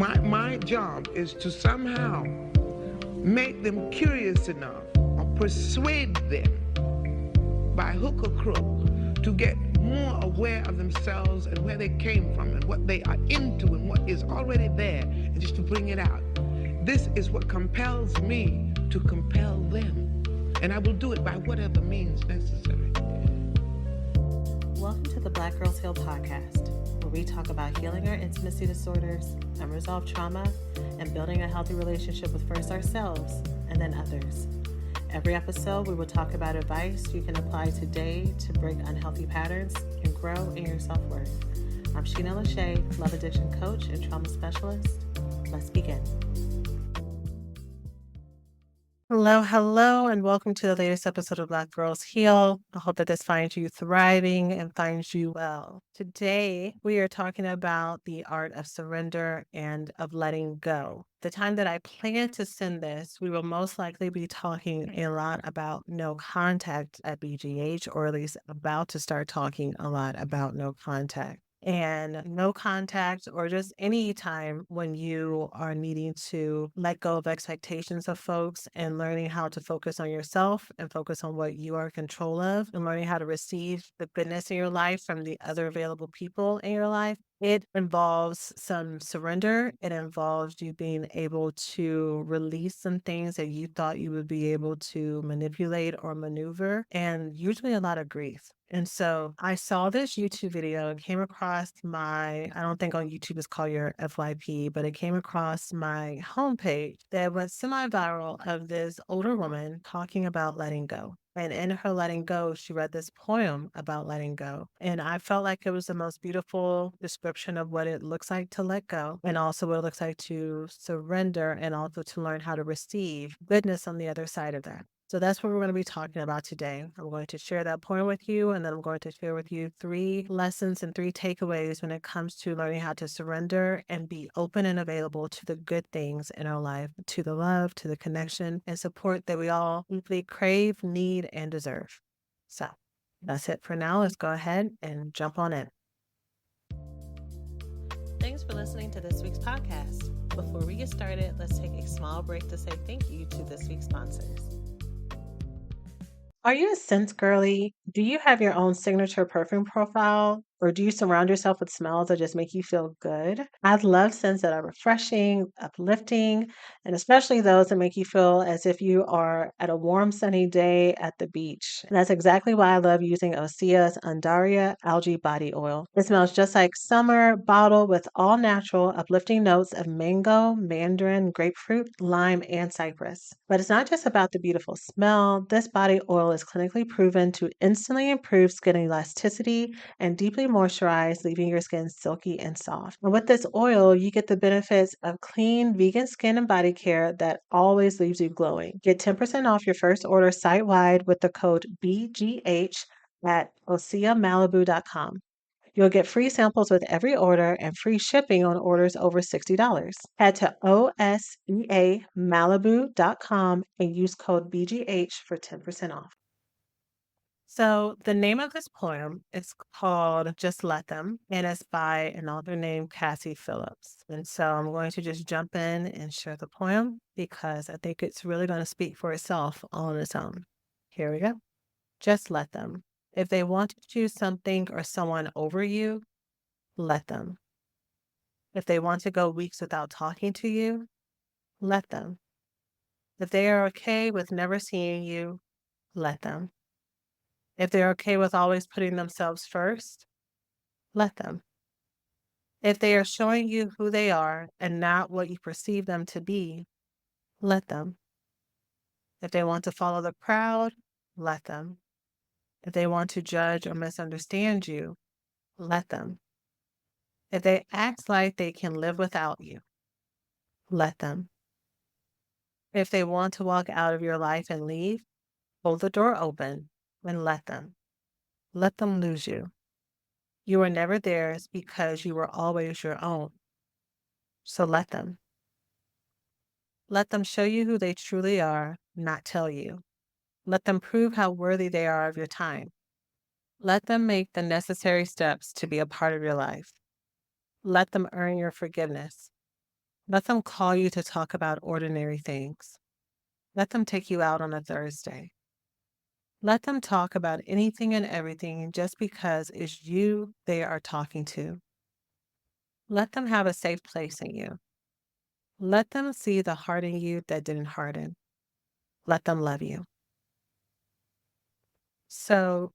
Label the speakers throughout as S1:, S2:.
S1: My job is to somehow make them curious enough or persuade them by hook or crook to get more aware of themselves and where they came from and what they are into and what is already there, and just to bring it out. This is what compels me to compel them, and I will do it by whatever means necessary.
S2: Welcome to the Black Girls Heal podcast, where we talk about healing our intimacy disorders, unresolved trauma, and building a healthy relationship with first ourselves and then others. Every episode, we will talk about advice you can apply today to break unhealthy patterns and grow in your self-worth. I'm Sheena Lachey, love addiction coach and trauma specialist. Let's begin. Hello, and welcome to the latest episode of Black Girls Heal. I hope that this finds you thriving and finds you well. Today, we are talking about the art of surrender and of letting go. The time that I plan to send this, we will most likely be talking a lot about no contact at BGH, or at least about to start talking a lot about no contact. And no contact, or just any time when you are needing to let go of expectations of folks and learning how to focus on yourself and focus on what you are in control of and learning how to receive the goodness in your life from the other available people in your life. It involves some surrender. It involves you being able to release some things that you thought you would be able to manipulate or maneuver, and usually a lot of grief. And so I saw this YouTube video and came across I don't think on YouTube it's called your FYP, but it came across my homepage that went semi-viral of this older woman talking about letting go. And in her letting go, she read this poem about letting go. And I felt like it was the most beautiful description of what it looks like to let go, and also what it looks like to surrender, and also to learn how to receive goodness on the other side of that. So that's what we're going to be talking about today. I'm going to share that poem with you, and then I'm going to share with you 3 lessons and 3 takeaways when it comes to learning how to surrender and be open and available to the good things in our life, to the love, to the connection and support that we all deeply crave, need, and deserve. So that's it for now. Let's go ahead and jump on in. Thanks for listening to this week's podcast. Before we get started, let's take a small break to say thank you to this week's sponsors. Are you a scent girly? Do you have your own signature perfume profile? Or do you surround yourself with smells that just make you feel good? I love scents that are refreshing, uplifting, and especially those that make you feel as if you are at a warm, sunny day at the beach. And that's exactly why I love using Osea's Undaria Algae Body Oil. It smells just like summer, bottled with all natural, uplifting notes of mango, mandarin, grapefruit, lime, and cypress. But it's not just about the beautiful smell. This body oil is clinically proven to instantly improve skin elasticity and deeply moisturize, leaving your skin silky and soft. And with this oil, you get the benefits of clean, vegan skin and body care that always leaves you glowing. Get 10% off your first order site-wide with the code BGH at OseaMalibu.com. You'll get free samples with every order and free shipping on orders over $60. Head to OSEAMalibu.com and use code BGH for 10% off. So the name of this poem is called Just Let Them, and it's by an author named Cassie Phillips. And so I'm going to just jump in and share the poem because I think it's really going to speak for itself on its own. Here we go. Just let them. If they want to choose something or someone over you, let them. If they want to go weeks without talking to you, let them. If they are okay with never seeing you, let them. If they're okay with always putting themselves first, let them. If they are showing you who they are and not what you perceive them to be, let them. If they want to follow the crowd, let them. If they want to judge or misunderstand you, let them. If they act like they can live without you, let them. If they want to walk out of your life and leave, hold the door open and let them. Let them lose you. You were never theirs because you were always your own. So let them. Let them show you who they truly are, not tell you. Let them prove how worthy they are of your time. Let them make the necessary steps to be a part of your life. Let them earn your forgiveness. Let them call you to talk about ordinary things. Let them take you out on a Thursday. Let them talk about anything and everything just because it's you they are talking to. Let them have a safe place in you. Let them see the heart in you that didn't harden. Let them love you. So,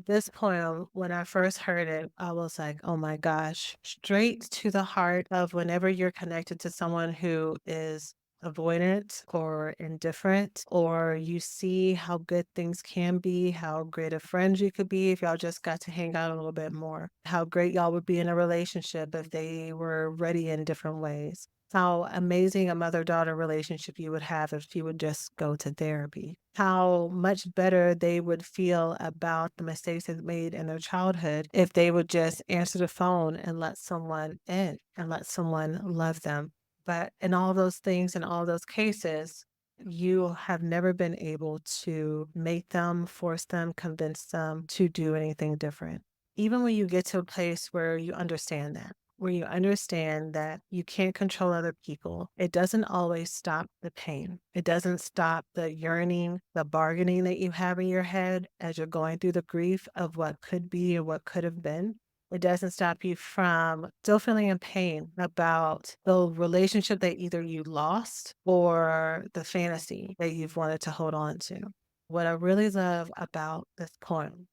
S2: this poem, when I first heard it, I was like, oh my gosh, straight to the heart of whenever you're connected to someone who is avoidant or indifferent, or you see how good things can be, how great of friends you could be if y'all just got to hang out a little bit more, how great y'all would be in a relationship if they were ready in different ways, how amazing a mother-daughter relationship you would have if you would just go to therapy, how much better they would feel about the mistakes they made in their childhood if they would just answer the phone and let someone in and let someone love them. But in all those things, in all those cases, you have never been able to make them, force them, convince them to do anything different. Even when you get to a place where you understand that, where you understand that you can't control other people, it doesn't always stop the pain. It doesn't stop the yearning, the bargaining that you have in your head as you're going through the grief of what could be or what could have been. It doesn't stop you from still feeling in pain about the relationship that either you lost or the fantasy that you've wanted to hold on to. What I really love about this poem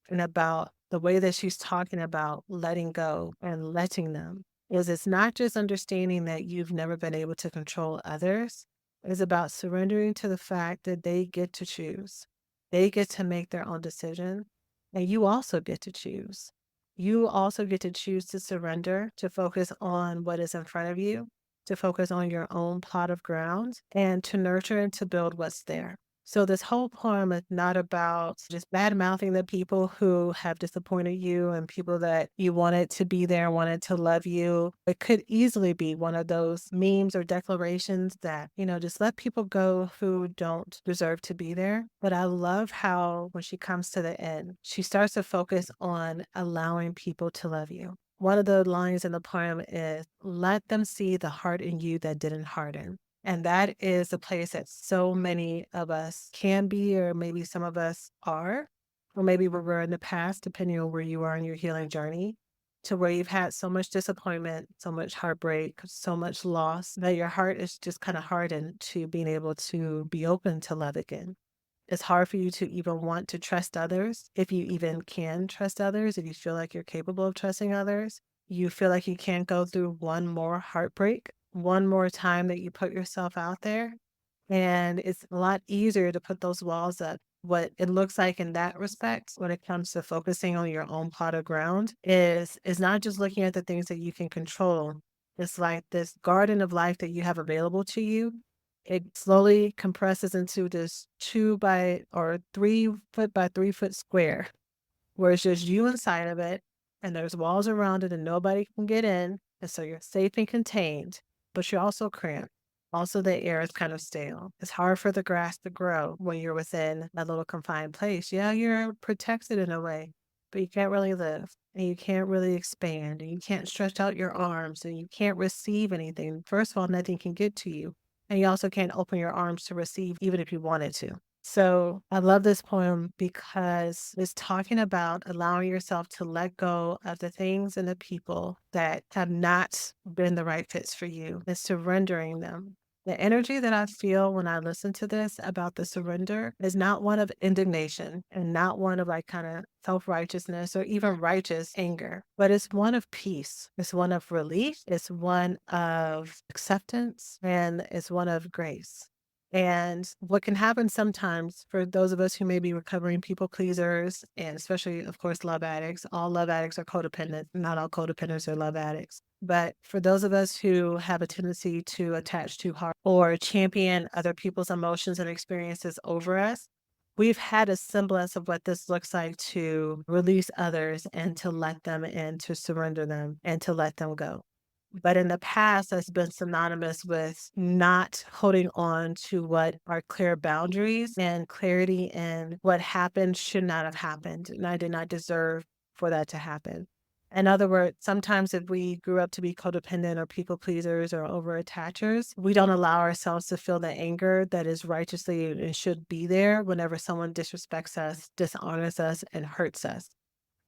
S2: and about the way that she's talking about letting go and letting them is it's not just understanding that you've never been able to control others. It's about surrendering to the fact that they get to choose. They get to make their own decision, and you also get to choose. You also get to choose to surrender, to focus on what is in front of you, to focus on your own plot of ground, and to nurture and to build what's there. So this whole poem is not about just bad mouthing the people who have disappointed you and people that you wanted to be there, wanted to love you. It could easily be one of those memes or declarations that, just let people go who don't deserve to be there. But I love how when she comes to the end, she starts to focus on allowing people to love you. One of the lines in the poem is, let them see the heart in you that didn't harden. And that is a place that so many of us can be, or maybe some of us are, or maybe we were in the past, depending on where you are in your healing journey, to where you've had so much disappointment, so much heartbreak, so much loss that your heart is just kind of hardened to being able to be open to love again. It's hard for you to even want to trust others, if you even can trust others, if you feel like you're capable of trusting others. You feel like you can't go through one more heartbreak, one more time that you put yourself out there. And it's a lot easier to put those walls up. What it looks like in that respect, when it comes to focusing on your own plot of ground, is not just looking at the things that you can control. It's like this garden of life that you have available to you. It slowly compresses into this 2 by 3 foot by 3 foot square where it's just you inside of it and there's walls around it and nobody can get in. And so you're safe and contained, but you're also cramped. Also, the air is kind of stale. It's hard for the grass to grow when you're within that little confined place. Yeah, you're protected in a way, but you can't really live and you can't really expand and you can't stretch out your arms and you can't receive anything. First of all, nothing can get to you. And you also can't open your arms to receive even if you wanted to. So I love this poem because it's talking about allowing yourself to let go of the things and the people that have not been the right fits for you and surrendering them. The energy that I feel when I listen to this about the surrender is not one of indignation and not one of like kind of self righteousness or even righteous anger, but it's one of peace. It's one of relief. It's one of acceptance and it's one of grace. And what can happen sometimes for those of us who may be recovering people pleasers, and especially, of course, love addicts, all love addicts are codependent. Not all codependents are love addicts. But for those of us who have a tendency to attach too hard or champion other people's emotions and experiences over us, we've had a semblance of what this looks like to release others and to let them in, to surrender them and to let them go. But in the past, that's been synonymous with not holding on to what are clear boundaries and clarity in what happened should not have happened. And I did not deserve for that to happen. In other words, sometimes if we grew up to be codependent or people pleasers or over attachers, we don't allow ourselves to feel the anger that is righteously and should be there whenever someone disrespects us, dishonors us, and hurts us.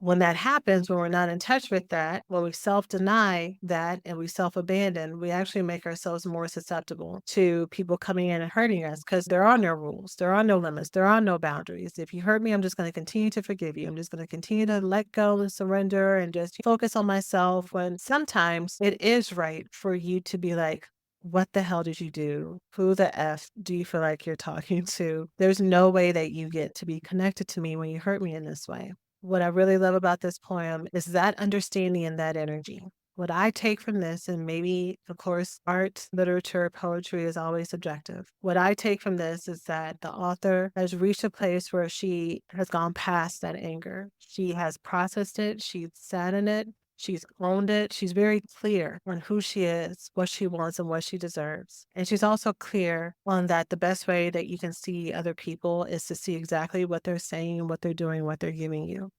S2: When that happens, when we're not in touch with that, when we self-deny that and we self-abandon, we actually make ourselves more susceptible to people coming in and hurting us because there are no rules, there are no limits, there are no boundaries. If you hurt me, I'm just going to continue to forgive you. I'm just going to continue to let go and surrender and just focus on myself. When sometimes it is right for you to be like, what the hell did you do? Who the F do you feel like you're talking to? There's no way that you get to be connected to me when you hurt me in this way. What I really love about this poem is that understanding and that energy. What I take from this, and maybe, of course, art, literature, poetry is always subjective. What I take from this is that the author has reached a place where she has gone past that anger. She has processed it, she's sat in it, she's owned it. She's very clear on who she is, what she wants, and what she deserves. And she's also clear on that the best way that you can see other people is to see exactly what they're saying, what they're doing, what they're giving you.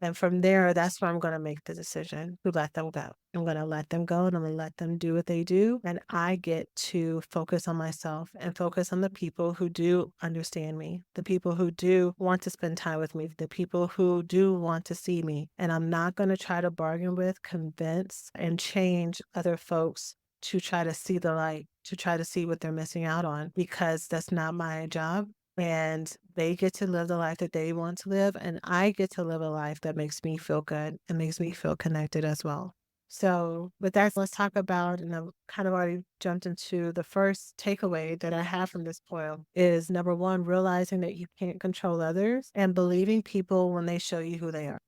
S2: And from there, that's where I'm going to make the decision to let them go. I'm going to let them go and I'm going to let them do what they do. And I get to focus on myself and focus on the people who do understand me, the people who do want to spend time with me, the people who do want to see me. And I'm not going to try to bargain with, convince, and change other folks to try to see the light, to try to see what they're missing out on, because that's not my job. And they get to live the life that they want to live, and I get to live a life that makes me feel good and makes me feel connected as well. So, with that, let's talk about, and I've kind of already jumped into the first takeaway that I have from this poem is number one, realizing that you can't control others and believing people when they show you who they are.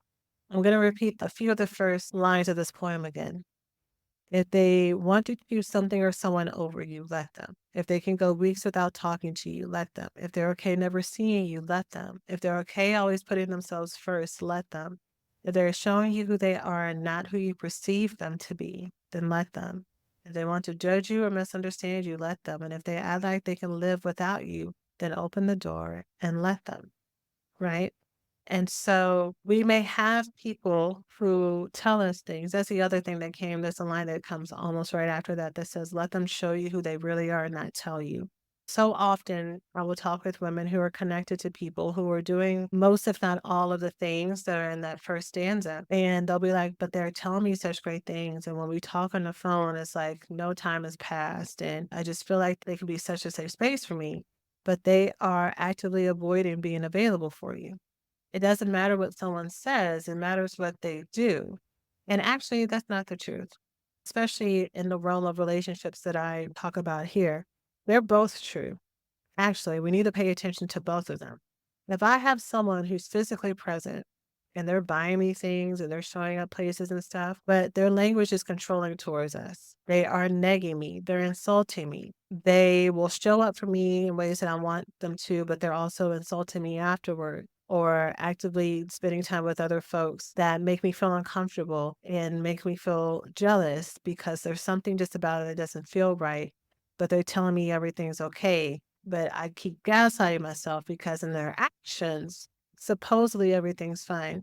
S2: I'm going to repeat a few of the first lines of this poem again. If they want to choose something or someone over you, let them. If they can go weeks without talking to you, let them. If they're okay never seeing you, let them. If they're okay always putting themselves first, let them. If they're showing you who they are and not who you perceive them to be, then let them. If they want to judge you or misunderstand you, let them. And if they act like they can live without you, then open the door and let them, right? And so we may have people who tell us things. That's the other thing that came. There's a line that comes almost right after that that says, let them show you who they really are and not tell you. So often I will talk with women who are connected to people who are doing most, if not all, of the things that are in that first stanza. And they'll be like, but they're telling me such great things. And when we talk on the phone, it's like no time has passed. And I just feel like they can be such a safe space for me. But they are actively avoiding being available for you. It doesn't matter what someone says, it matters what they do. And actually, that's not the truth, especially in the realm of relationships that I talk about here. They're both true. Actually, we need to pay attention to both of them. If I have someone who's physically present and they're buying me things and they're showing up places and stuff, but their language is controlling towards us. They are negging me. They're insulting me. They will show up for me in ways that I want them to, but they're also insulting me afterward or actively spending time with other folks that make me feel uncomfortable and make me feel jealous because there's something just about it that doesn't feel right, but they're telling me everything's okay. But I keep gaslighting myself because in their actions, supposedly everything's fine.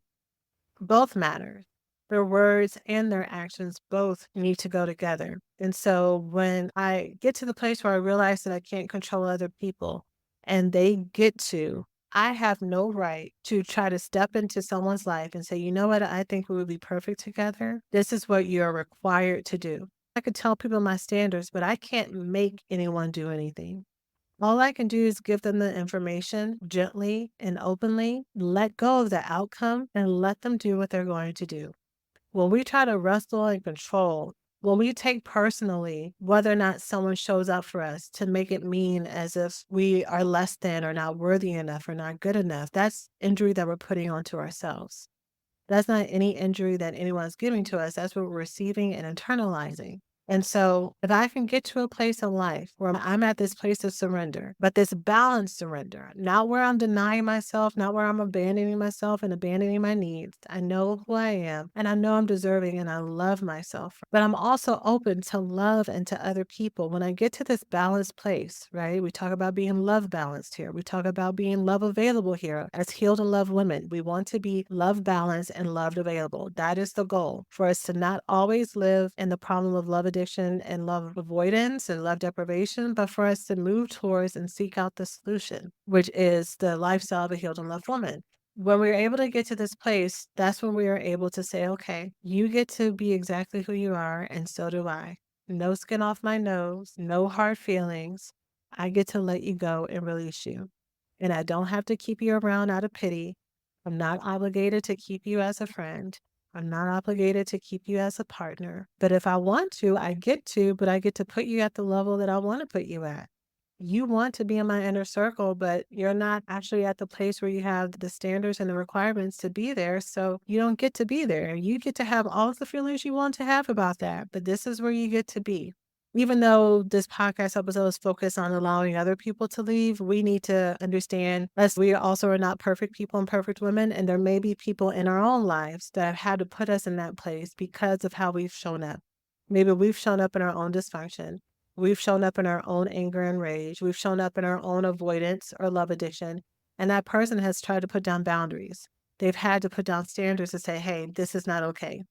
S2: Both matter. Their words and their actions both need to go together. And so when I get to the place where I realize that I can't control other people and they get to, I have no right to try to step into someone's life and say, you know what, I think we would be perfect together. This is what you're required to do. I could tell people my standards, but I can't make anyone do anything. All I can do is give them the information gently and openly, let go of the outcome, and let them do what they're going to do. When we try to wrestle and control, when we take personally whether or not someone shows up for us to make it mean as if we are less than or not worthy enough or not good enough, that's injury that we're putting onto ourselves. That's not any injury that anyone's giving to us. That's what we're receiving and internalizing. And so if I can get to a place in life where I'm at this place of surrender, but this balanced surrender, not where I'm denying myself, not where I'm abandoning myself and abandoning my needs. I know who I am and I know I'm deserving and I love myself, but I'm also open to love and to other people. When I get to this balanced place, right? We talk about being love balanced here. We talk about being love available here as healed and loved women. We want to be love balanced and loved available. That is the goal for us to not always live in the problem of love addiction and love avoidance and love deprivation, but for us to move towards and seek out the solution, which is the lifestyle of a healed and loved woman. When we're able to get to this place, that's when we are able to say, okay, you get to be exactly who you are, and so do I. No skin off my nose, no hard feelings. I get to let you go and release you. And I don't have to keep you around out of pity. I'm not obligated to keep you as a friend. I'm not obligated to keep you as a partner. But if I want to, I get to, but I get to put you at the level that I want to put you at. You want to be in my inner circle, but you're not actually at the place where you have the standards and the requirements to be there. So you don't get to be there. You get to have all of the feelings you want to have about that, but this is where you get to be. Even though this podcast episode is focused on allowing other people to leave, we need to understand that we also are not perfect people and perfect women. And there may be people in our own lives that have had to put us in that place because of how we've shown up. Maybe we've shown up in our own dysfunction. We've shown up in our own anger and rage. We've shown up in our own avoidance or love addiction. And that person has tried to put down boundaries. They've had to put down standards to say, hey, this is not okay.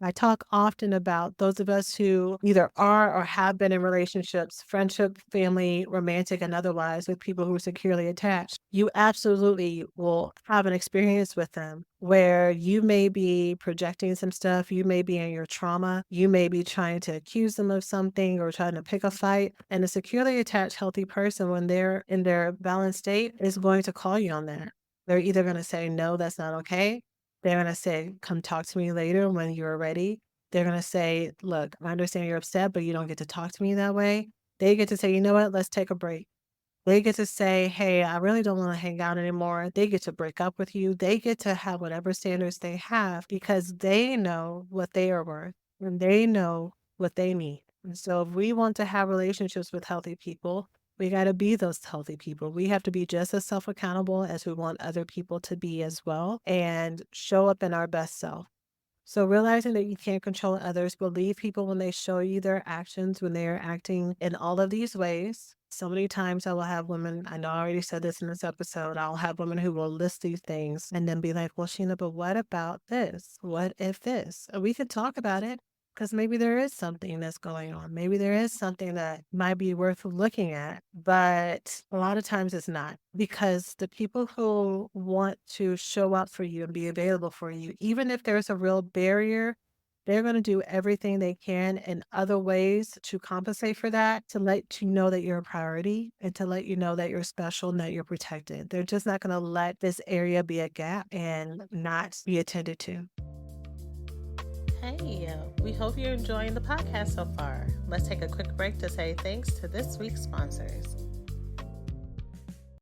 S2: I talk often about those of us who either are or have been in relationships, friendship, family, romantic, and otherwise, with people who are securely attached. You absolutely will have an experience with them where you may be projecting some stuff, you may be in your trauma, you may be trying to accuse them of something or trying to pick a fight. And a securely attached, healthy person, when they're in their balanced state, is going to call you on that. They're either going to say, no, that's not okay. They're gonna say, "Come talk to me later when you're ready." They're gonna say, "Look, I understand you're upset, but you don't get to talk to me that way." They get to say, "You know what? Let's take a break." They get to say, "Hey, I really don't wanna hang out anymore." They get to break up with you. They get to have whatever standards they have because they know what they are worth and they know what they need. And so if we want to have relationships with healthy people, we gotta be those healthy people. We have to be just as self-accountable as we want other people to be as well and show up in our best self. So realizing that you can't control others, believe people when they show you their actions, when they are acting in all of these ways. So many times I will have women, I know I already said this in this episode, I'll have women who will list these things and then be like, well, Sheena, but what about this? What if this? And we could talk about it because maybe there is something that's going on. Maybe there is something that might be worth looking at, but a lot of times it's not because the people who want to show up for you and be available for you, even if there's a real barrier, they're going to do everything they can in other ways to compensate for that, to let you know that you're a priority and to let you know that you're special and that you're protected. They're just not going to let this area be a gap and not be attended to. Hey, we hope you're enjoying the podcast so far. Let's take a quick break to say thanks to this week's sponsors.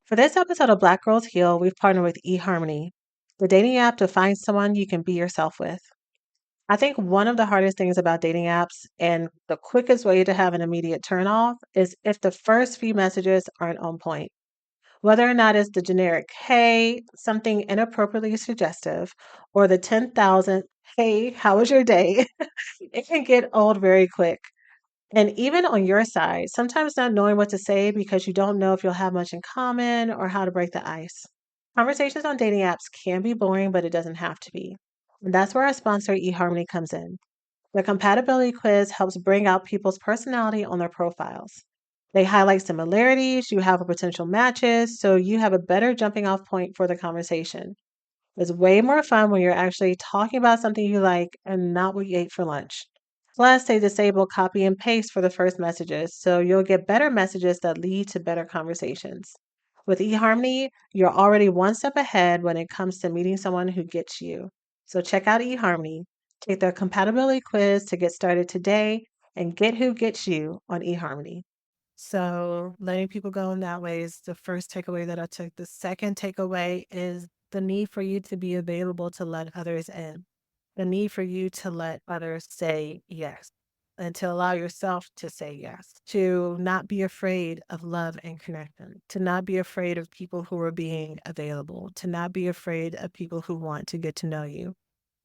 S2: For this episode of Black Girls Heal, we've partnered with eHarmony, the dating app to find someone you can be yourself with. I think one of the hardest things about dating apps and the quickest way to have an immediate turnoff is if the first few messages aren't on point. Whether or not it's the generic, hey, something inappropriately suggestive, or the 10,000, hey, how was your day? It can get old very quick. And even on your side, sometimes not knowing what to say because you don't know if you'll have much in common or how to break the ice. Conversations on dating apps can be boring, but it doesn't have to be. And that's where our sponsor, eHarmony, comes in. The compatibility quiz helps bring out people's personality on their profiles. They highlight similarities, you have potential matches, so you have a better jumping off point for the conversation. It's way more fun when you're actually talking about something you like and not what you ate for lunch. Plus, they disable copy and paste for the first messages, so you'll get better messages that lead to better conversations. With eHarmony, you're already one step ahead when it comes to meeting someone who gets you. So check out eHarmony. Take their compatibility quiz to get started today and get who gets you on eHarmony. So letting people go in that way is the first takeaway that I took. The second takeaway is the need for you to be available to let others in. The need for you to let others say yes. and to allow yourself to say yes, to not be afraid of love and connection, to not be afraid of people who are being available, to not be afraid of people who want to get to know you.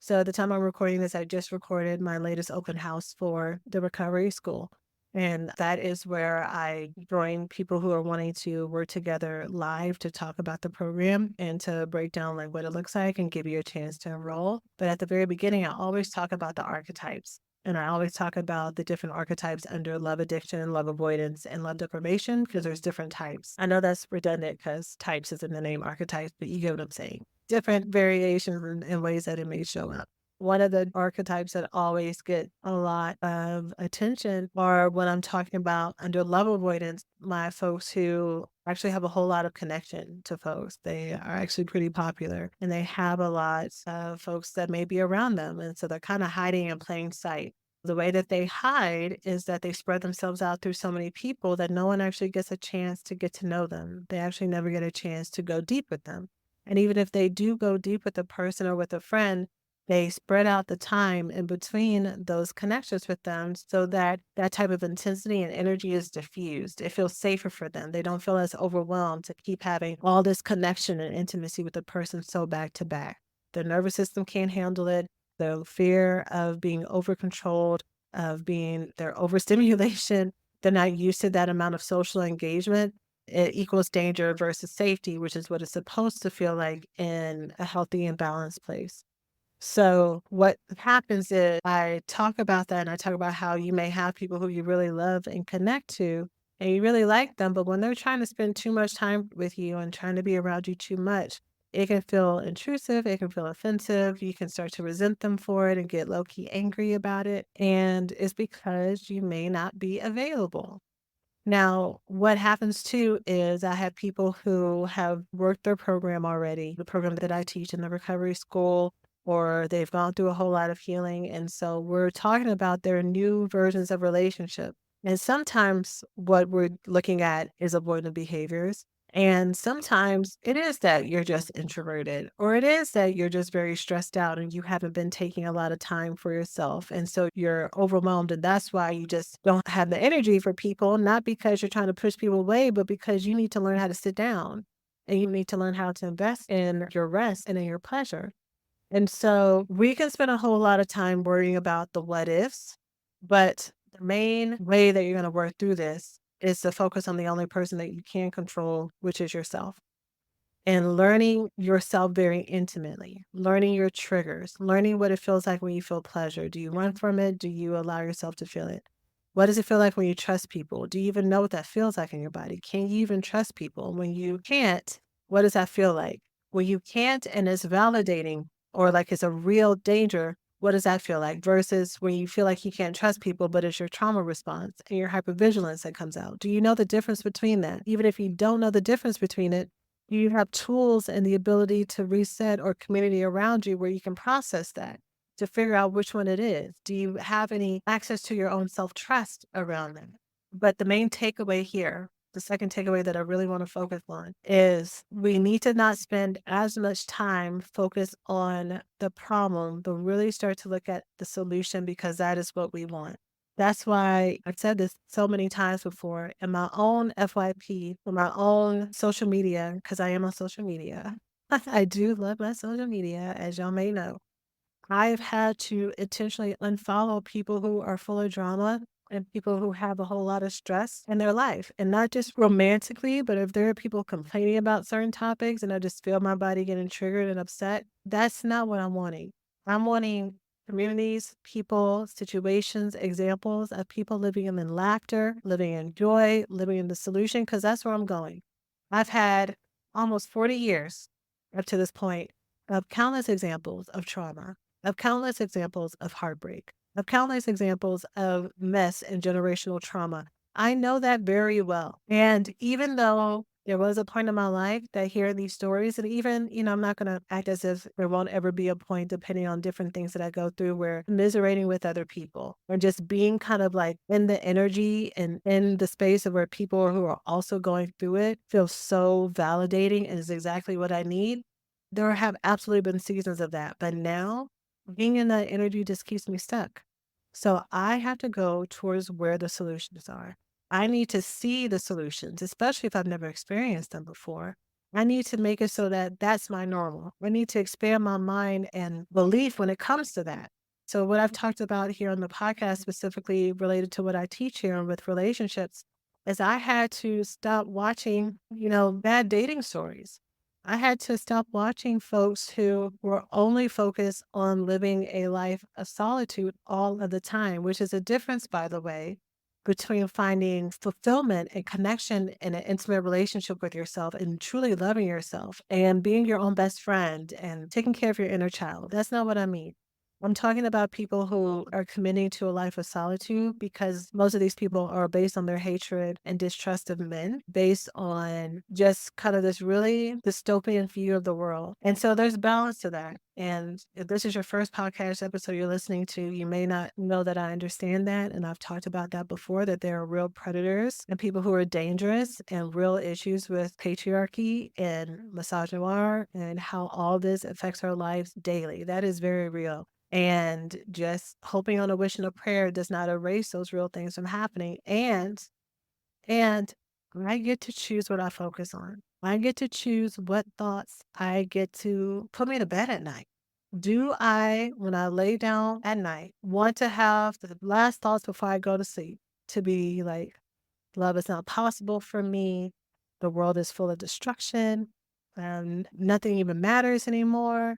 S2: So at the time I'm recording this, I just recorded my latest open house for the recovery school. And that is where I join people who are wanting to work together live to talk about the program and to break down like what it looks like and give you a chance to enroll. But at the very beginning, I always talk about the archetypes. And I always talk about the different archetypes under love addiction, love avoidance, and love deprivation because there's different types. I know that's redundant because types is in the name archetypes, but you get what I'm saying. Different variations and ways that it may show up. One of the archetypes that always get a lot of attention are when I'm talking about under love avoidance, my folks who actually have a whole lot of connection to folks. They are actually pretty popular and they have a lot of folks that may be around them. And so they're kind of hiding in plain sight. The way that they hide is that they spread themselves out through so many people that no one actually gets a chance to get to know them. They actually never get a chance to go deep with them. And even if they do go deep with a person or with a friend, they spread out the time in between those connections with them so that that type of intensity and energy is diffused. It feels safer for them. They don't feel as overwhelmed to keep having all this connection and intimacy with the person so back to back. Their nervous system can't handle it. The fear of being over controlled, of being their overstimulation, they're not used to that amount of social engagement. It equals danger versus safety, which is what it's supposed to feel like in a healthy and balanced place. So what happens is I talk about that and I talk about how you may have people who you really love and connect to and you really like them, but when they're trying to spend too much time with you and trying to be around you too much, it can feel intrusive, it can feel offensive, you can start to resent them for it and get low key angry about it. And it's because you may not be available. Now, what happens too is I have people who have worked their program already, the program that I teach in the recovery school, or they've gone through a whole lot of healing. And so we're talking about their new versions of relationship. And sometimes what we're looking at is avoidant behaviors. And sometimes it is that you're just introverted, or it is that you're just very stressed out and you haven't been taking a lot of time for yourself. And so you're overwhelmed. And that's why you just don't have the energy for people, not because you're trying to push people away, but because you need to learn how to sit down and you need to learn how to invest in your rest and in your pleasure. And so we can spend a whole lot of time worrying about the what ifs, but the main way that you're going to work through this is to focus on the only person that you can control, which is yourself. And learning yourself very intimately, learning your triggers, learning what it feels like when you feel pleasure. Do you run from it? Do you allow yourself to feel it? What does it feel like when you trust people? Do you even know what that feels like in your body? Can you even trust people? When you can't, what does that feel like? When you can't and it's validating or like it's a real danger, what does that feel like? Versus when you feel like you can't trust people, but it's your trauma response and your hypervigilance that comes out. Do you know the difference between that? Even if you don't know the difference between it, do you have tools and the ability to reset or community around you where you can process that to figure out which one it is? Do you have any access to your own self-trust around that? But the main takeaway here, the second takeaway that I really want to focus on is we need to not spend as much time focused on the problem, but really start to look at the solution because that is what we want. That's why I've said this so many times before in my own FYP, for my own social media, because I am on social media. I do love my social media, as y'all may know. I've had to intentionally unfollow people who are full of drama and people who have a whole lot of stress in their life. And not just romantically, but if there are people complaining about certain topics and I just feel my body getting triggered and upset, that's not what I'm wanting. I'm wanting communities, people, situations, examples of people living in laughter, living in joy, living in the solution, because that's where I'm going. I've had almost 40 years up to this point of countless examples of trauma, of countless examples of heartbreak, of countless examples of mess and generational trauma. I know that very well. And even though there was a point in my life that hearing these stories, and even, I'm not going to act as if there won't ever be a point, depending on different things that I go through, where commiserating with other people or just being kind of like in the energy and in the space of where people who are also going through it feels so validating and is exactly what I need. There have absolutely been seasons of that. But now being in that energy just keeps me stuck. So I have to go towards where the solutions are. I need to see the solutions, especially if I've never experienced them before. I need to make it so that that's my normal. I need to expand my mind and belief when it comes to that. So, what I've talked about here on the podcast, specifically related to what I teach here with relationships, is I had to stop watching, bad dating stories. I had to stop watching folks who were only focused on living a life of solitude all of the time, which is a difference, by the way, between finding fulfillment and connection in an intimate relationship with yourself and truly loving yourself and being your own best friend and taking care of your inner child. That's not what I mean. I'm talking about people who are committing to a life of solitude because most of these people are based on their hatred and distrust of men, based on just kind of this really dystopian view of the world. And so there's balance to that. And if this is your first podcast episode you're listening to, you may not know that I understand that. And I've talked about that before, that there are real predators and people who are dangerous and real issues with patriarchy and misogynoir and how all this affects our lives daily. That is very real. And just hoping on a wish and a prayer does not erase those real things from happening. And I get to choose what I focus on. I get to choose what thoughts I get to put me to bed at night. Do I, when I lay down at night, want to have the last thoughts before I go to sleep to be like, love is not possible for me. The world is full of destruction. Nothing even matters anymore.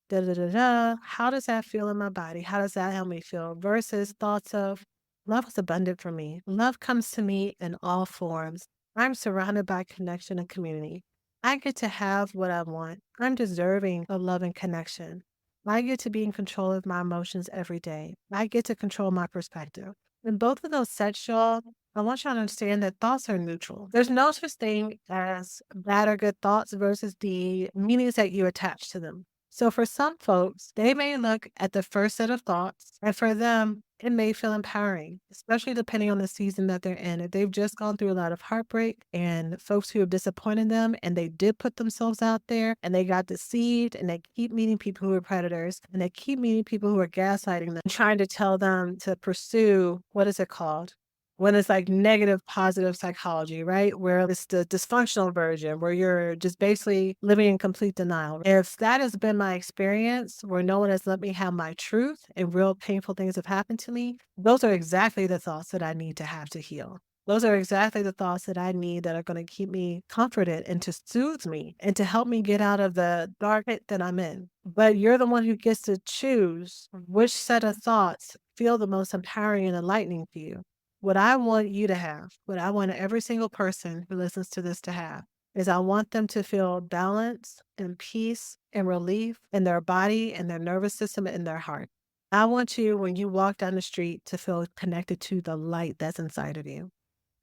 S2: Da da da da. How does that feel in my body? How does that help me feel? Versus thoughts of love is abundant for me. Love comes to me in all forms. I'm surrounded by connection and community. I get to have what I want. I'm deserving of love and connection. I get to be in control of my emotions every day. I get to control my perspective. In both of those sets, y'all, I want y'all to understand that thoughts are neutral. There's no such thing as bad or good thoughts versus the meanings that you attach to them. So for some folks, they may look at the first set of thoughts, and for them, it may feel empowering, especially depending on the season that they're in. If they've just gone through a lot of heartbreak and folks who have disappointed them and they did put themselves out there and they got deceived and they keep meeting people who are predators and they keep meeting people who are gaslighting them, trying to tell them to pursue, what is it called? When it's like negative positive psychology, right? Where it's the dysfunctional version, where you're just basically living in complete denial. If that has been my experience, where no one has let me have my truth and real painful things have happened to me, those are exactly the thoughts that I need to have to heal. Those are exactly the thoughts that I need that are going to keep me comforted and to soothe me and to help me get out of the dark pit that I'm in. But you're the one who gets to choose which set of thoughts feel the most empowering and enlightening to you. What I want you to have, what I want every single person who listens to this to have, is I want them to feel balance and peace and relief in their body and their nervous system and their heart. I want you, when you walk down the street, to feel connected to the light that's inside of you.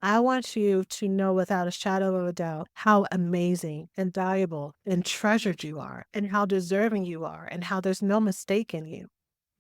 S2: I want you to know without a shadow of a doubt how amazing and valuable and treasured you are, and how deserving you are, and how there's no mistake in you,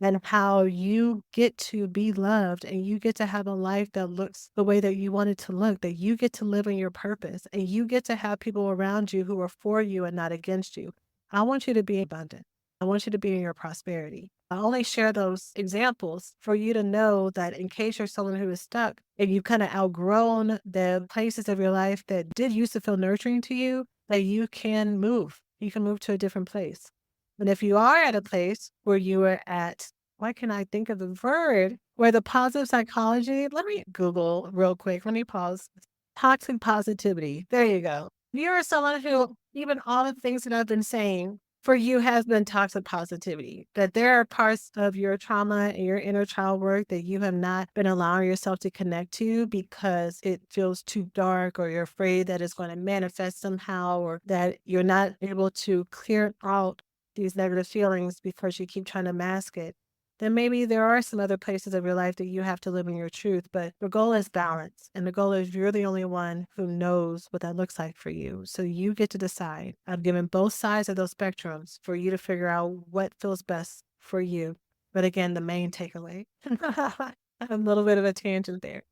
S2: and how you get to be loved and you get to have a life that looks the way that you want it to look, that you get to live in your purpose and you get to have people around you who are for you and not against you. I want you to be abundant. I want you to be in your prosperity. I only share those examples for you to know that in case you're someone who is stuck and you've kind of outgrown the places of your life that did used to feel nurturing to you, that you can move. You can move to a different place. And if you are at a place where you are at, why can I think of the word? Where the positive psychology, let me Google real quick. Let me pause. Toxic positivity. There you go. You're someone who, even all the things that I've been saying for you has been toxic positivity, that there are parts of your trauma and your inner child work that you have not been allowing yourself to connect to because it feels too dark, or you're afraid that it's going to manifest somehow, or that you're not able to clear out these negative feelings because you keep trying to mask it. Then maybe there are some other places of your life that you have to live in your truth, but the goal is balance. And the goal is you're the only one who knows what that looks like for you. So you get to decide. I've given both sides of those spectrums for you to figure out what feels best for you. But again, the main takeaway, a little bit of a tangent there.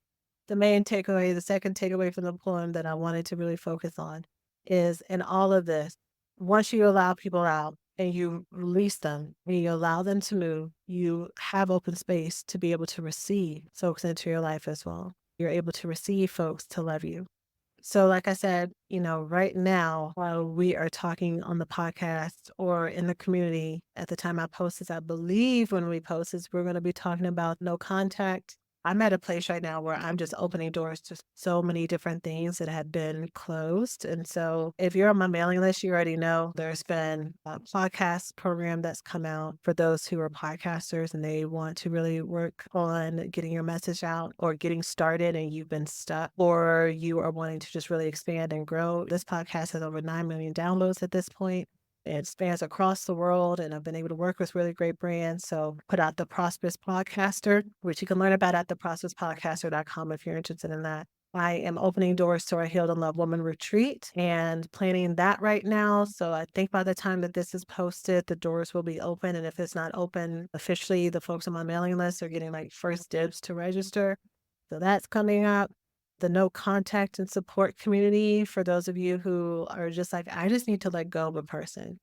S2: The main takeaway, the second takeaway from the poem that I wanted to really focus on is, in all of this, once you allow people out, and you release them and you allow them to move, you have open space to be able to receive folks into your life as well. You're able to receive folks to love you. So, like I said, right now, while we are talking on the podcast or in the community, at the time I post this, I believe when we post this, we're going to be talking about no contact. I'm at a place right now where I'm just opening doors to so many different things that had been closed. And so, if you're on my mailing list, you already know there's been a podcast program that's come out for those who are podcasters and they want to really work on getting your message out or getting started and you've been stuck, or you are wanting to just really expand and grow. This podcast has over 9 million downloads at this point. It spans across the world, and I've been able to work with really great brands. So put out the Prosperous Podcaster, which you can learn about at theprosperouspodcaster.com if you're interested in that. I am opening doors to our Healed and Loved Woman retreat and planning that right now. So I think by the time that this is posted, the doors will be open. And if it's not open officially, the folks on my mailing list are getting like first dibs to register. So that's coming up. The no contact and support community for those of you who are just like, I just need to let go of a person.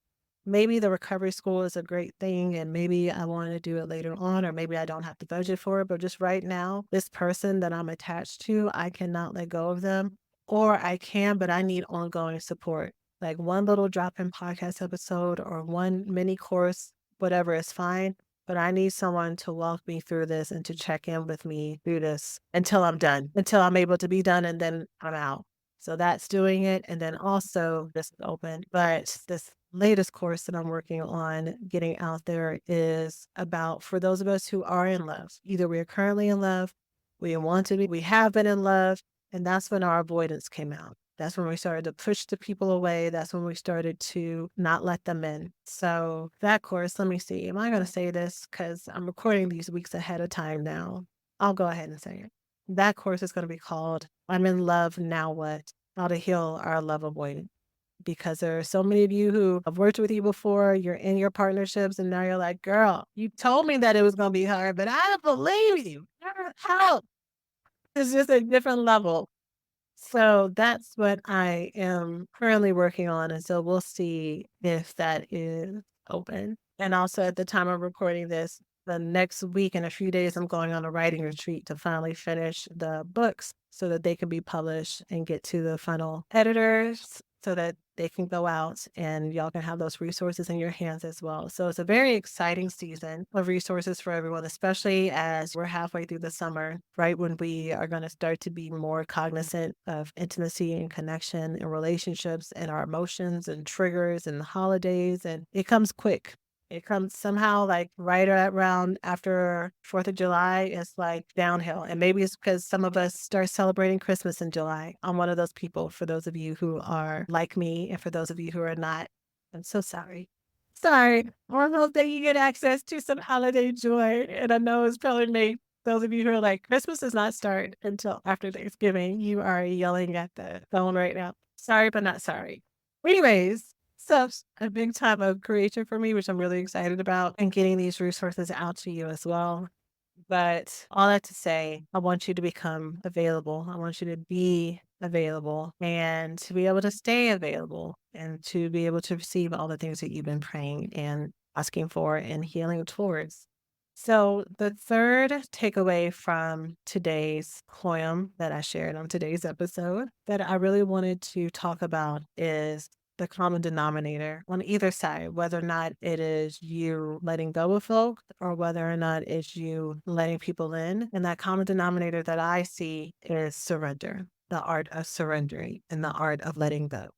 S2: Maybe the recovery school is a great thing and maybe I want to do it later on, or maybe I don't have to budget for it. But just right now, this person that I'm attached to, I cannot let go of them. Or I can, but I need ongoing support. Like one little drop-in podcast episode or one mini course, whatever is fine. But I need someone to walk me through this and to check in with me through this until I'm done, until I'm able to be done, and then I'm out. So that's doing it. And then also this is open. But this latest course that I'm working on getting out there is about for those of us who are in love. Either we are currently in love, we want to be, we have been in love, and that's when our avoidance came out. That's when we started to push the people away. That's when we started to not let them in. So that course, let me see. Am I going to say this? Because I'm recording these weeks ahead of time now. I'll go ahead and say it. That course is going to be called I'm in Love, Now What? How to Heal Our Love Avoidance. Because there are so many of you who have worked with you before, you're in your partnerships, and now you're like, girl, you told me that it was going to be hard, but I don't believe you. Help. It's just a different level. So that's what I am currently working on. And so we'll see if that is open. And also at the time of recording this, the next week in a few days, I'm going on a writing retreat to finally finish the books so that they can be published and get to the final editors so that they can go out and y'all can have those resources in your hands as well. So it's a very exciting season of resources for everyone, especially as we're halfway through the summer, right when we are going to start to be more cognizant of intimacy and connection and relationships and our emotions and triggers and holidays. And it comes quick. It comes somehow like right around after 4th of July, it's like downhill. And maybe it's because some of us start celebrating Christmas in July. I'm one of those people, for those of you who are like me, and for those of you who are not, I'm so sorry. Sorry. I hope that you get access to some holiday joy. And I know it's probably me. Those of you who are like, Christmas does not start until after Thanksgiving. You are yelling at the phone right now. Sorry, but not sorry. Anyways, so a big time of creation for me, which I'm really excited about, and getting these resources out to you as well. But all that to say, I want you to become available. I want you to be available and to be able to stay available and to be able to receive all the things that you've been praying and asking for and healing towards. So the third takeaway from today's poem that I shared on today's episode that I really wanted to talk about is the common denominator on either side, whether or not it is you letting go of folk or whether or not it's you letting people in. And that common denominator that I see is surrender, the art of surrendering and the art of letting go.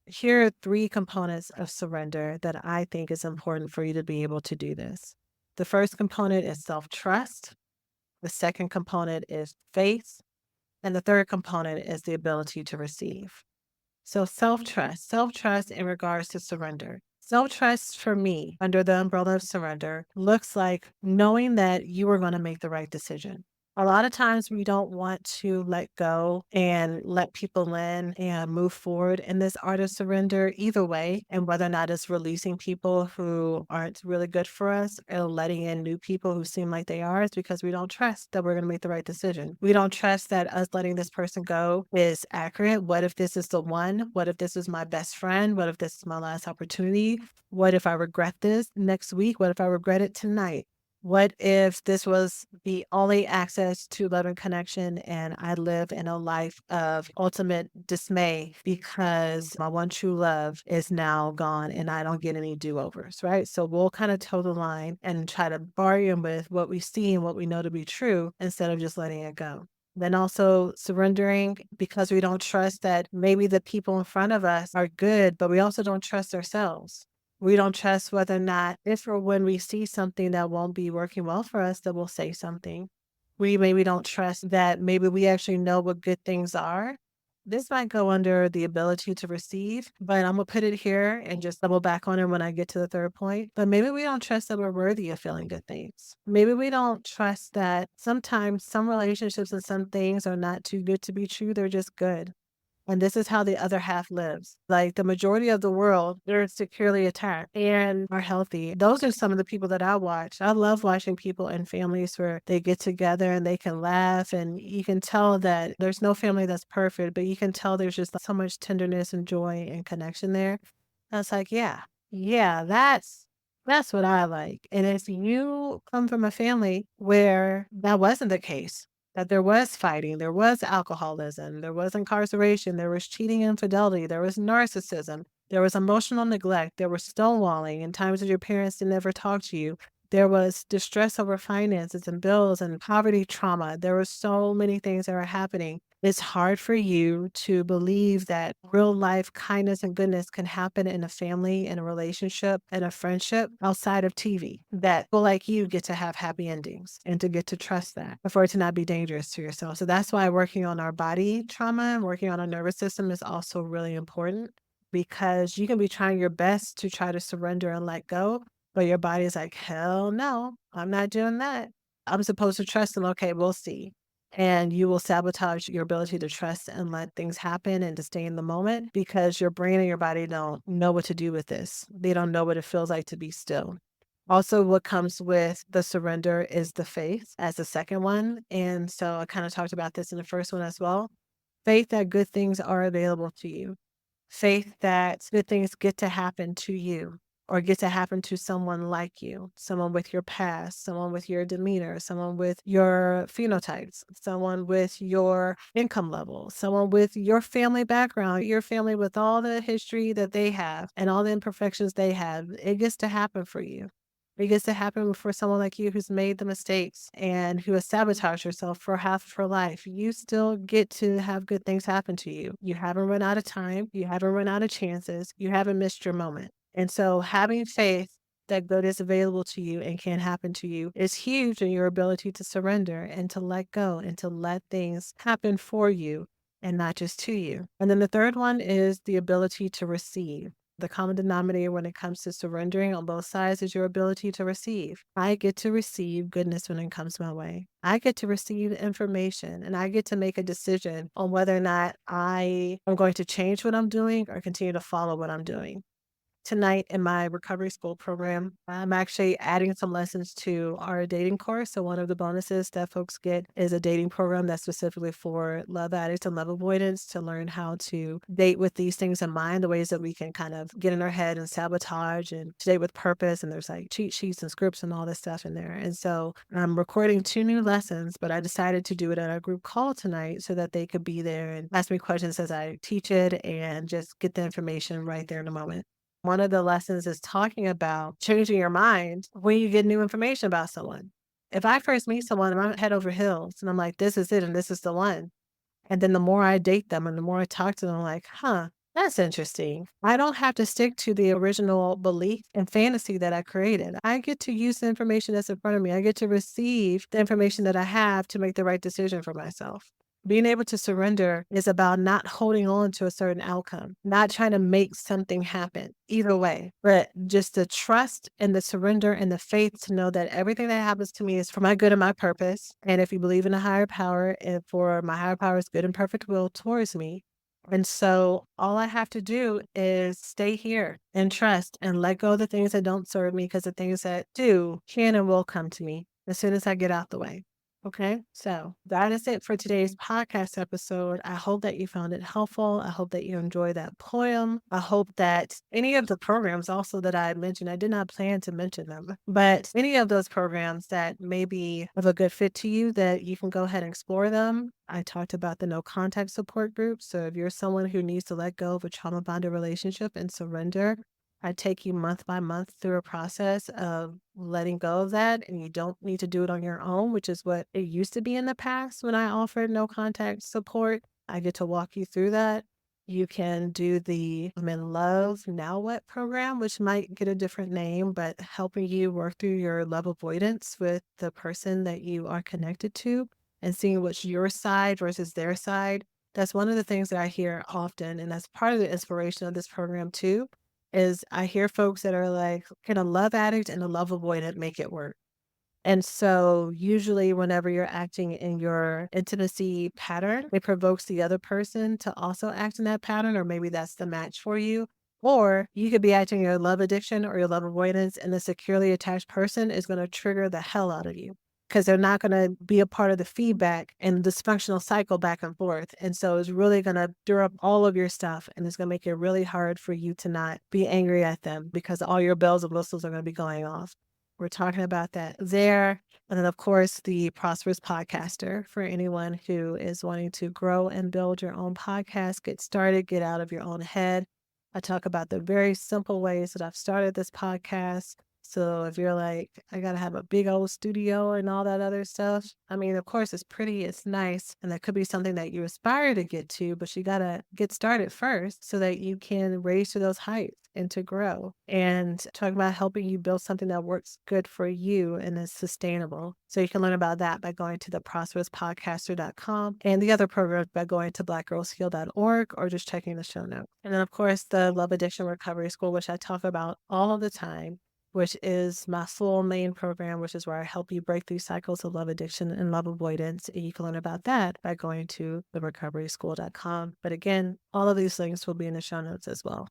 S2: Here are 3 components of surrender that I think is important for you to be able to do this. The first component is self-trust. The second component is faith. And the third component is the ability to receive. So self-trust in regards to surrender. Self-trust for me, under the umbrella of surrender, looks like knowing that you are going to make the right decision. A lot of times we don't want to let go and let people in and move forward in this art of surrender either way. And whether or not it's releasing people who aren't really good for us or letting in new people who seem like they are, is because we don't trust that we're going to make the right decision. We don't trust that us letting this person go is accurate. What if this is the one? What if this is my best friend? What if this is my last opportunity? What if I regret this next week? What if I regret it tonight? What if this was the only access to love and connection, and I live in a life of ultimate dismay because my one true love is now gone and I don't get any do-overs, right? So we'll kind of toe the line and try to bargain with what we see and what we know to be true instead of just letting it go. Then also surrendering because we don't trust that maybe the people in front of us are good, but we also don't trust ourselves. We don't trust whether or not if or when we see something that won't be working well for us, that we'll say something. We maybe don't trust that maybe we actually know what good things are. This might go under the ability to receive, but I'm gonna put it here and just double back on it when I get to the third point. But maybe we don't trust that we're worthy of feeling good things. Maybe we don't trust that sometimes some relationships and some things are not too good to be true. They're just good. And this is how the other half lives. Like the majority of the world, they're securely attached and are healthy. Those are some of the people that I watch. I love watching people in families where they get together and they can laugh. And you can tell that there's no family that's perfect, but you can tell there's just so much tenderness and joy and connection there. I was like, yeah, yeah, that's what I like. And if you come from a family where that wasn't the case, that there was fighting, there was alcoholism, there was incarceration, there was cheating, infidelity, there was narcissism, there was emotional neglect, there was stonewalling and times that your parents didn't ever talk to you. There was distress over finances and bills and poverty trauma. There were so many things that were happening. It's hard for you to believe that real life kindness and goodness can happen in a family, in a relationship, in a friendship outside of TV. That people like you get to have happy endings and to get to trust that for it to not be dangerous to yourself. So that's why working on our body trauma and working on our nervous system is also really important because you can be trying your best to try to surrender and let go, but your body is like, hell no, I'm not doing that. I'm supposed to trust them. Okay, we'll see. And you will sabotage your ability to trust and let things happen and to stay in the moment because your brain and your body don't know what to do with this. They don't know what it feels like to be still. Also, what comes with the surrender is the faith as the second one. And so I kind of talked about this in the first one as well. Faith that good things are available to you. Faith that good things get to happen to you or get to happen to someone like you, someone with your past, someone with your demeanor, someone with your phenotypes, someone with your income level, someone with your family background, your family with all the history that they have and all the imperfections they have. It gets to happen for you. It gets to happen for someone like you who's made the mistakes and who has sabotaged yourself for half of her life. You still get to have good things happen to you. You haven't run out of time. You haven't run out of chances. You haven't missed your moment. And so having faith that good is available to you and can happen to you is huge in your ability to surrender and to let go and to let things happen for you and not just to you. And then the third one is the ability to receive. The common denominator when it comes to surrendering on both sides is your ability to receive. I get to receive goodness when it comes my way. I get to receive information and I get to make a decision on whether or not I am going to change what I'm doing or continue to follow what I'm doing. Tonight in my recovery school program, I'm actually adding some lessons to our dating course. So one of the bonuses that folks get is a dating program that's specifically for love addicts and love avoidance to learn how to date with these things in mind, the ways that we can kind of get in our head and sabotage and to date with purpose. And there's like cheat sheets and scripts and all this stuff in there. And so I'm recording 2 new lessons, but I decided to do it at a group call tonight so that they could be there and ask me questions as I teach it and just get the information right there in a moment. One of the lessons is talking about changing your mind when you get new information about someone. If I first meet someone, I'm head over heels and I'm like, this is it and this is the one. And then the more I date them and the more I talk to them, I'm like, huh, that's interesting. I don't have to stick to the original belief and fantasy that I created. I get to use the information that's in front of me. I get to receive the information that I have to make the right decision for myself. Being able to surrender is about not holding on to a certain outcome, not trying to make something happen either way, but just the trust and the surrender and the faith to know that everything that happens to me is for my good and my purpose. And if you believe in a higher power and for my higher power's good and perfect will towards me. And so all I have to do is stay here and trust and let go of the things that don't serve me, because the things that do can and will come to me as soon as I get out the way. Okay, so that is it for today's podcast episode. I hope that you found it helpful. I hope that you enjoyed that poem. I hope that any of the programs also that I mentioned, I did not plan to mention them, but any of those programs that may be of a good fit to you, that you can go ahead and explore them. I talked about the no contact support group. So if you're someone who needs to let go of a trauma bonded relationship and surrender, I take you month by month through a process of letting go of that, and you don't need to do it on your own, which is what it used to be in the past when I offered no contact support. I get to walk you through that. You can do the I'm in love, now what program, which might get a different name, but helping you work through your love avoidance with the person that you are connected to and seeing what's your side versus their side. That's one of the things that I hear often, and that's part of the inspiration of this program too, is I hear folks that are like, can a love addict and a love avoidant make it work? And so usually whenever you're acting in your intimacy pattern, it provokes the other person to also act in that pattern, or maybe that's the match for you. Or you could be acting your love addiction or your love avoidance, and the securely attached person is going to trigger the hell out of you, because they're not going to be a part of the feedback and dysfunctional cycle back and forth. And so it's really going to stir up all of your stuff, and it's going to make it really hard for you to not be angry at them, because all your bells and whistles are going to be going off. We're talking about that there. And then, of course, the Prosperous Podcaster for anyone who is wanting to grow and build your own podcast, get started, get out of your own head. I talk about the very simple ways that I've started this podcast. So if you're like, I got to have a big old studio and all that other stuff, I mean, of course, it's pretty, it's nice, and that could be something that you aspire to get to, but you got to get started first so that you can raise to those heights and to grow. And talking about helping you build something that works good for you and is sustainable. So you can learn about that by going to theprosperouspodcaster.com, and the other programs by going to blackgirlsheal.org or just checking the show notes. And then, of course, the Love Addiction Recovery School, which I talk about all of the time, which is my full main program, which is where I help you break through cycles of love addiction and love avoidance. And you can learn about that by going to therecoveryschool.com. But again, all of these links will be in the show notes as well.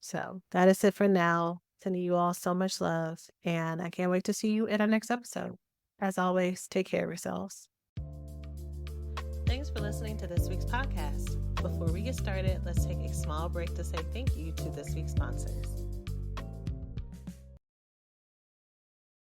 S2: So that is it for now. Sending you all so much love, and I can't wait to see you in our next episode. As always, take care of yourselves. Thanks for listening to this week's podcast. Before we get started, let's take a small break to say thank you to this week's sponsors.